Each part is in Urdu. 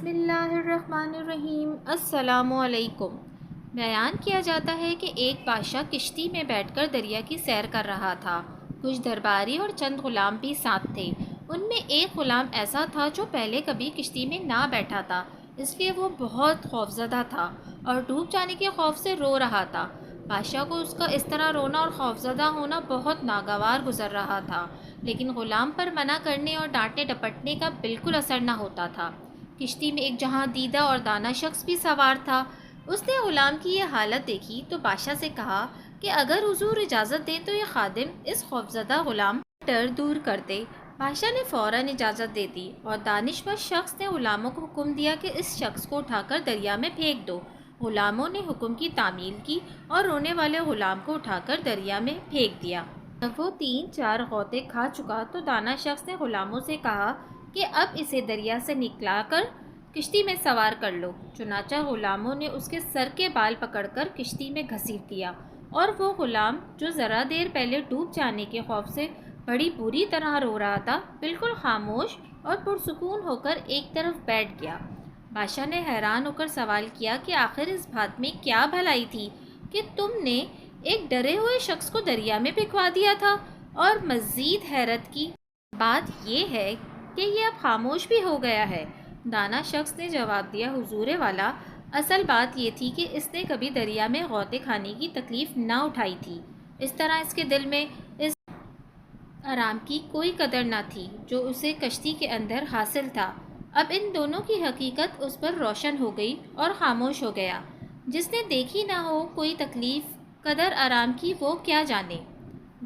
بسم اللہ الرحمن الرحیم۔ السلام علیکم۔ بیان کیا جاتا ہے کہ ایک بادشاہ کشتی میں بیٹھ کر دریا کی سیر کر رہا تھا۔ کچھ درباری اور چند غلام بھی ساتھ تھے۔ ان میں ایک غلام ایسا تھا جو پہلے کبھی کشتی میں نہ بیٹھا تھا، اس لیے وہ بہت خوفزدہ تھا اور ڈوب جانے کے خوف سے رو رہا تھا۔ بادشاہ کو اس کا اس طرح رونا اور خوفزدہ ہونا بہت ناگوار گزر رہا تھا، لیکن غلام پر منع کرنے اور ڈانٹنے ڈپٹنے کا بالکل اثر نہ ہوتا تھا۔ کشتی میں ایک جہاں دیدہ اور دانا شخص بھی سوار تھا۔ اس نے غلام کی یہ حالت دیکھی تو بادشاہ سے کہا کہ اگر حضور اجازت دیں تو یہ خادم اس خوفزدہ غلام کا ڈر دور کر دے۔ بادشاہ نے فوراً اجازت دے دی اور دانشور شخص نے غلاموں کو حکم دیا کہ اس شخص کو اٹھا کر دریا میں پھینک دو۔ غلاموں نے حکم کی تعمیل کی اور رونے والے غلام کو اٹھا کر دریا میں پھینک دیا۔ جب وہ 3-4 غوطے کھا چکا تو دانا شخص نے غلاموں سے کہا کہ اب اسے دریا سے نکلا کر کشتی میں سوار کر لو۔ چنانچہ غلاموں نے اس کے سر کے بال پکڑ کر کشتی میں گھسیٹ دیا اور وہ غلام جو ذرا دیر پہلے ڈوب جانے کے خوف سے بڑی بری طرح رو رہا تھا، بالکل خاموش اور پرسکون ہو کر ایک طرف بیٹھ گیا۔ بادشاہ نے حیران ہو کر سوال کیا کہ آخر اس بات میں کیا بھلائی تھی کہ تم نے ایک ڈرے ہوئے شخص کو دریا میں پھینکوا دیا تھا؟ اور مزید حیرت کی بات یہ ہے کہ یہ اب خاموش بھی ہو گیا ہے۔ دانا شخص نے جواب دیا، حضور والا، اصل بات یہ تھی کہ اس نے کبھی دریا میں غوطے کھانے کی تکلیف نہ اٹھائی تھی، اس طرح اس کے دل میں اس آرام کی کوئی قدر نہ تھی جو اسے کشتی کے اندر حاصل تھا۔ اب ان دونوں کی حقیقت اس پر روشن ہو گئی اور خاموش ہو گیا۔ جس نے دیکھی نہ ہو کوئی تکلیف قدر آرام کی، وہ کیا جانے۔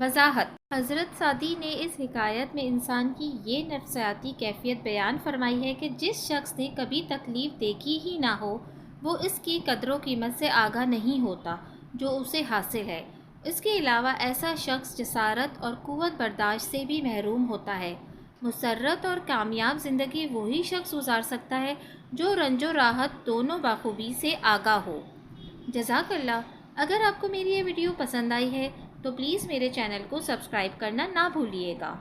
وضاحت: حضرت سعدی نے اس حکایت میں انسان کی یہ نفسیاتی کیفیت بیان فرمائی ہے کہ جس شخص نے کبھی تکلیف دیکھی ہی نہ ہو، وہ اس کی قدر و قیمت سے آگاہ نہیں ہوتا جو اسے حاصل ہے۔ اس کے علاوہ ایسا شخص جسارت اور قوت برداشت سے بھی محروم ہوتا ہے۔ مسرت اور کامیاب زندگی وہی شخص گزار سکتا ہے جو رنج و راحت دونوں بخوبی سے آگاہ ہو۔ جزاک اللہ۔ اگر آپ کو میری یہ ویڈیو پسند آئی ہے تو پلیز میرے چینل کو سبسکرائب کرنا نہ بھولیے گا۔